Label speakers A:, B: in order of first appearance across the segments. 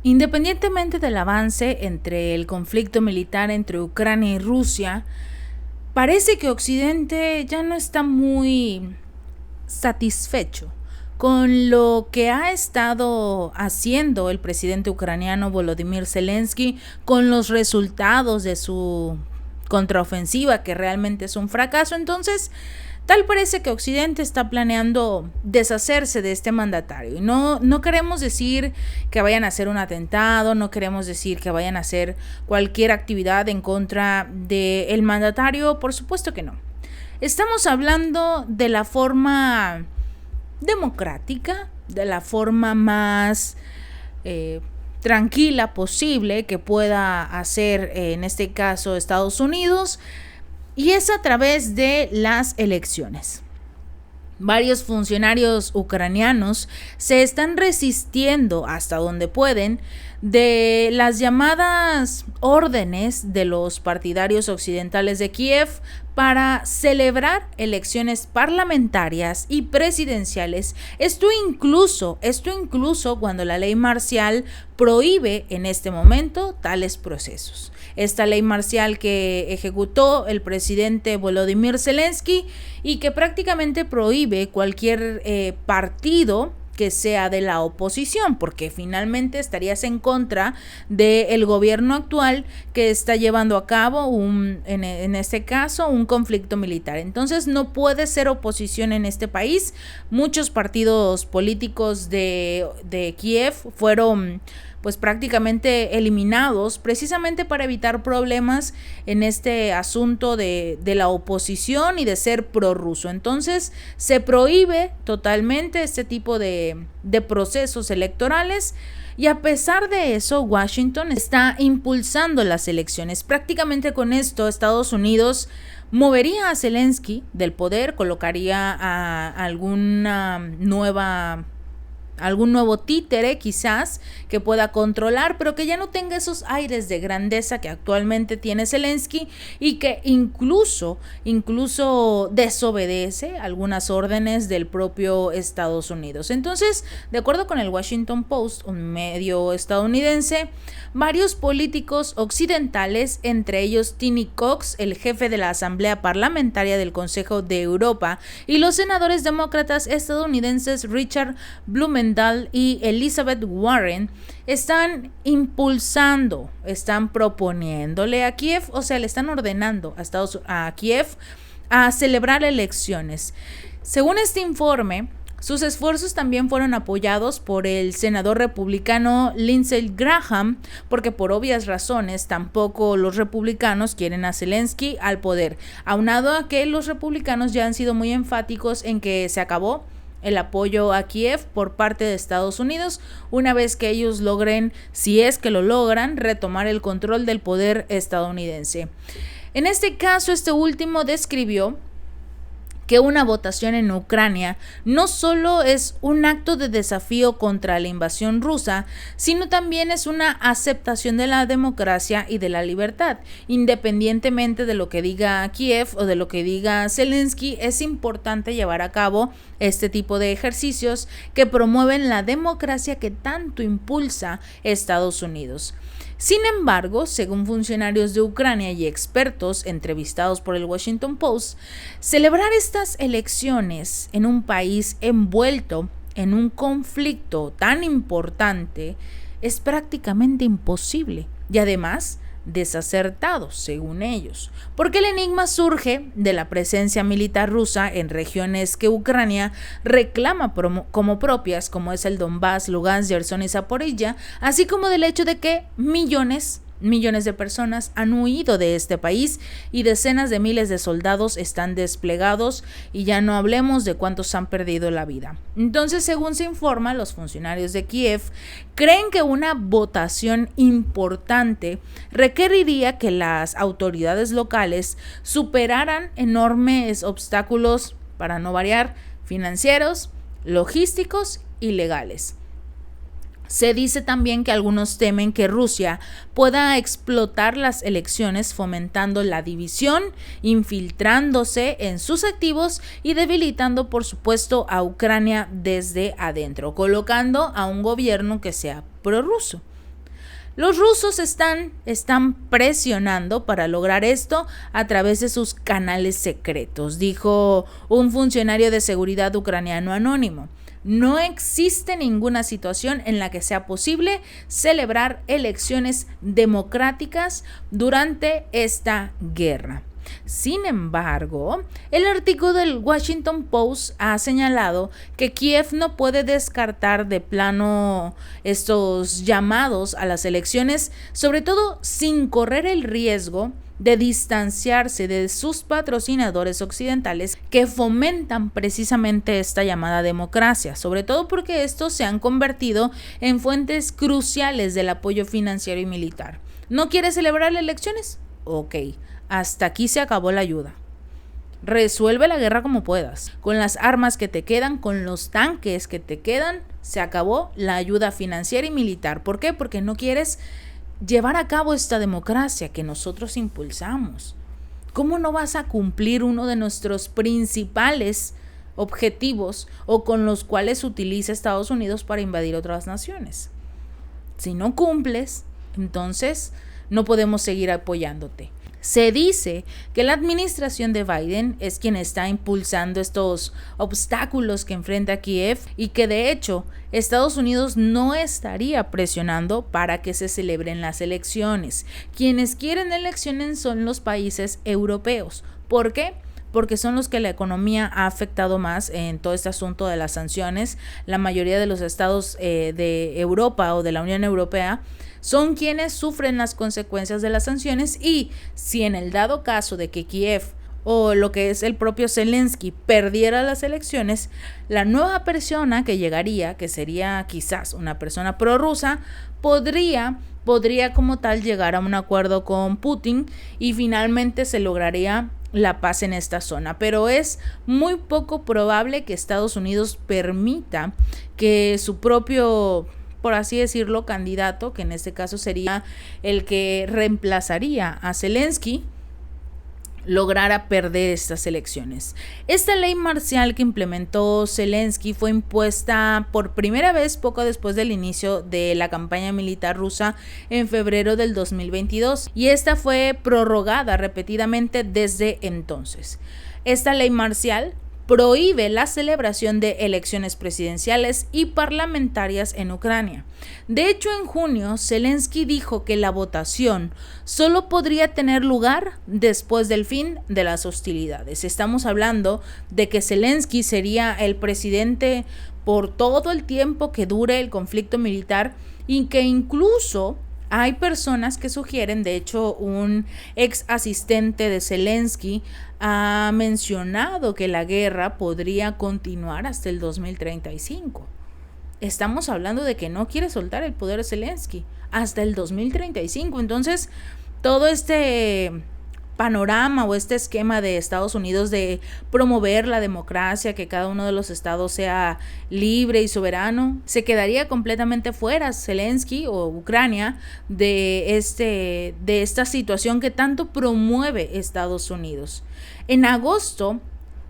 A: Independientemente del avance entre el conflicto militar entre Ucrania y Rusia, parece que Occidente ya no está muy satisfecho con lo que ha estado haciendo el presidente ucraniano Volodymyr Zelensky, con los resultados de su contraofensiva, que realmente es un fracaso. Entonces, tal parece que Occidente está planeando deshacerse de este mandatario. Y no queremos decir que vayan a hacer un atentado, no queremos decir que vayan a hacer cualquier actividad en contra del mandatario, por supuesto que no. Estamos hablando de la forma democrática, de la forma más tranquila posible que pueda hacer, en este caso, Estados Unidos, y es a través de las elecciones. Varios funcionarios ucranianos se están resistiendo hasta donde pueden de las llamadas órdenes de los partidarios occidentales de Kiev para celebrar elecciones parlamentarias y presidenciales. Esto incluso cuando la ley marcial prohíbe en este momento tales procesos. Esta ley marcial que ejecutó el presidente Volodymyr Zelensky y que prácticamente prohíbe cualquier partido que sea de la oposición, porque finalmente estarías en contra del gobierno actual que está llevando a cabo en este caso un conflicto militar. Entonces no puede ser oposición en este país. Muchos partidos políticos de Kiev fueron pues prácticamente eliminados precisamente para evitar problemas en este asunto de la oposición y de ser prorruso. Entonces se prohíbe totalmente este tipo de procesos electorales. Y a pesar de eso, Washington está impulsando las elecciones. Prácticamente con esto, Estados Unidos movería a Zelensky del poder, colocaría a algún nuevo títere quizás que pueda controlar, pero que ya no tenga esos aires de grandeza que actualmente tiene Zelensky y que incluso desobedece algunas órdenes del propio Estados Unidos. Entonces, de acuerdo con el Washington Post, un medio estadounidense, varios políticos occidentales, entre ellos Tiny Cox, el jefe de la Asamblea Parlamentaria del Consejo de Europa, y los senadores demócratas estadounidenses Richard Blumenthal y Elizabeth Warren, están impulsando, están proponiéndole a Kiev, o sea, le están ordenando a Kiev a celebrar elecciones. Según este informe, sus esfuerzos también fueron apoyados por el senador republicano Lindsey Graham, porque por obvias razones tampoco los republicanos quieren a Zelensky al poder, aunado a que los republicanos ya han sido muy enfáticos en que se acabó el apoyo a Kiev por parte de Estados Unidos una vez que ellos logren, si es que lo logran, retomar el control del poder estadounidense. En este caso, este último describió que una votación en Ucrania no solo es un acto de desafío contra la invasión rusa, sino también es una aceptación de la democracia y de la libertad. Independientemente de lo que diga Kiev o de lo que diga Zelensky, es importante llevar a cabo este tipo de ejercicios que promueven la democracia que tanto impulsa Estados Unidos. Sin embargo, según funcionarios de Ucrania y expertos entrevistados por el Washington Post, celebrar estas elecciones en un país envuelto en un conflicto tan importante es prácticamente imposible y además desacertado, según ellos, porque el enigma surge de la presencia militar rusa en regiones que Ucrania reclama como propias, como es el Donbass, Lugansk, Gerson y Zaporilla, así como del hecho de que millones de personas han huido de este país y decenas de miles de soldados están desplegados, y ya no hablemos de cuántos han perdido la vida. Entonces, según se informa, los funcionarios de Kiev creen que una votación importante requeriría que las autoridades locales superaran enormes obstáculos, para no variar, financieros, logísticos y legales. Se dice también que algunos temen que Rusia pueda explotar las elecciones fomentando la división, infiltrándose en sus activos y debilitando, por supuesto, a Ucrania desde adentro, colocando a un gobierno que sea prorruso. Los rusos están presionando para lograr esto a través de sus canales secretos, dijo un funcionario de seguridad ucraniano anónimo. No existe ninguna situación en la que sea posible celebrar elecciones democráticas durante esta guerra. Sin embargo, el artículo del Washington Post ha señalado que Kiev no puede descartar de plano estos llamados a las elecciones, sobre todo sin correr el riesgo de distanciarse de sus patrocinadores occidentales que fomentan precisamente esta llamada democracia, sobre todo porque estos se han convertido en fuentes cruciales del apoyo financiero y militar. ¿No quieres celebrar elecciones? Ok, hasta aquí se acabó la ayuda. Resuelve la guerra como puedas. Con las armas que te quedan, con los tanques que te quedan, se acabó la ayuda financiera y militar. ¿Por qué? Porque no quieres llevar a cabo esta democracia que nosotros impulsamos. ¿Cómo no vas a cumplir uno de nuestros principales objetivos o con los cuales utiliza Estados Unidos para invadir otras naciones? Si no cumples, entonces no podemos seguir apoyándote. Se dice que la administración de Biden es quien está impulsando estos obstáculos que enfrenta Kiev y que de hecho Estados Unidos no estaría presionando para que se celebren las elecciones. Quienes quieren elecciones son los países europeos. ¿Por qué? Porque son los que la economía ha afectado más en todo este asunto de las sanciones. La mayoría de los estados de Europa o de la Unión Europea son quienes sufren las consecuencias de las sanciones, y si en el dado caso de que Kiev o lo que es el propio Zelensky perdiera las elecciones, la nueva persona que llegaría, que sería quizás una persona prorrusa, podría como tal llegar a un acuerdo con Putin y finalmente se lograría la paz en esta zona, pero es muy poco probable que Estados Unidos permita que su propio, por así decirlo, candidato, que en este caso sería el que reemplazaría a Zelensky, lograra perder estas elecciones. Esta ley marcial que implementó Zelensky fue impuesta por primera vez poco después del inicio de la campaña militar rusa en febrero del 2022 y esta fue prorrogada repetidamente desde entonces. Esta ley marcial prohíbe la celebración de elecciones presidenciales y parlamentarias en Ucrania. De hecho, en junio, Zelensky dijo que la votación solo podría tener lugar después del fin de las hostilidades. Estamos hablando de que Zelensky sería el presidente por todo el tiempo que dure el conflicto militar y que incluso hay personas que sugieren, de hecho, un ex asistente de Zelensky ha mencionado que la guerra podría continuar hasta el 2035. Estamos hablando de que no quiere soltar el poder Zelensky hasta el 2035. Entonces, todo este panorama o este esquema de Estados Unidos de promover la democracia, que cada uno de los estados sea libre y soberano, se quedaría completamente fuera Zelensky o Ucrania de esta situación que tanto promueve Estados Unidos. En agosto,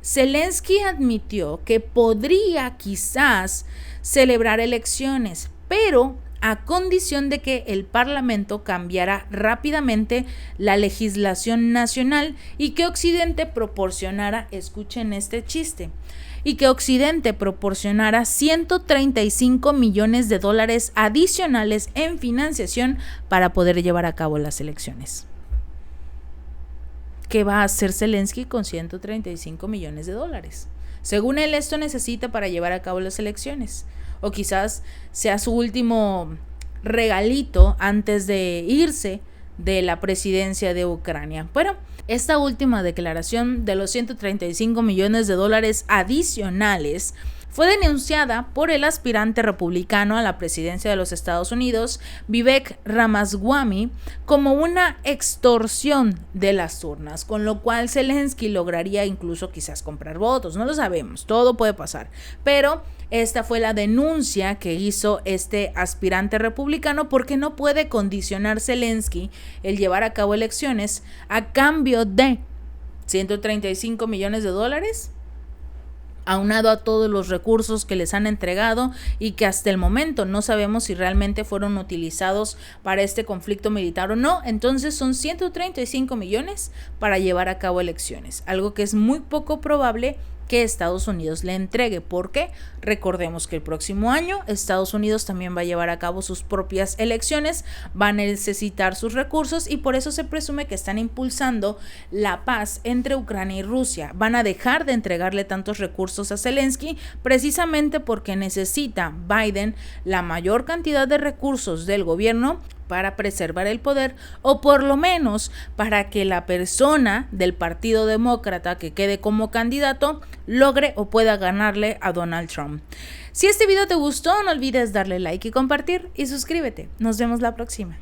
A: Zelensky admitió que podría quizás celebrar elecciones, pero a condición de que el Parlamento cambiara rápidamente la legislación nacional y que Occidente proporcionara, escuchen este chiste, y que Occidente proporcionara $135 millones adicionales en financiación para poder llevar a cabo las elecciones. ¿Qué va a hacer Zelensky con $135 millones? Según él, esto necesita para llevar a cabo las elecciones. O quizás sea su último regalito antes de irse de la presidencia de Ucrania. Bueno, esta última declaración de los $135 millones adicionales fue denunciada por el aspirante republicano a la presidencia de los Estados Unidos, Vivek Ramaswamy, como una extorsión de las urnas, con lo cual Zelensky lograría incluso quizás comprar votos, no lo sabemos, todo puede pasar, pero esta fue la denuncia que hizo este aspirante republicano porque no puede condicionar Zelensky el llevar a cabo elecciones a cambio de $135 millones. aunado a todos los recursos que les han entregado y que hasta el momento no sabemos si realmente fueron utilizados para este conflicto militar o no. Entonces son 135 millones para llevar a cabo elecciones, algo que es muy poco probable que Estados Unidos le entregue, porque recordemos que el próximo año Estados Unidos también va a llevar a cabo sus propias elecciones, va a necesitar sus recursos y por eso se presume que están impulsando la paz entre Ucrania y Rusia. Van a dejar de entregarle tantos recursos a Zelensky precisamente porque necesita Biden la mayor cantidad de recursos del gobierno para preservar el poder, o por lo menos para que la persona del Partido Demócrata que quede como candidato logre o pueda ganarle a Donald Trump. Si este video te gustó, no olvides darle like y compartir, y suscríbete. Nos vemos la próxima.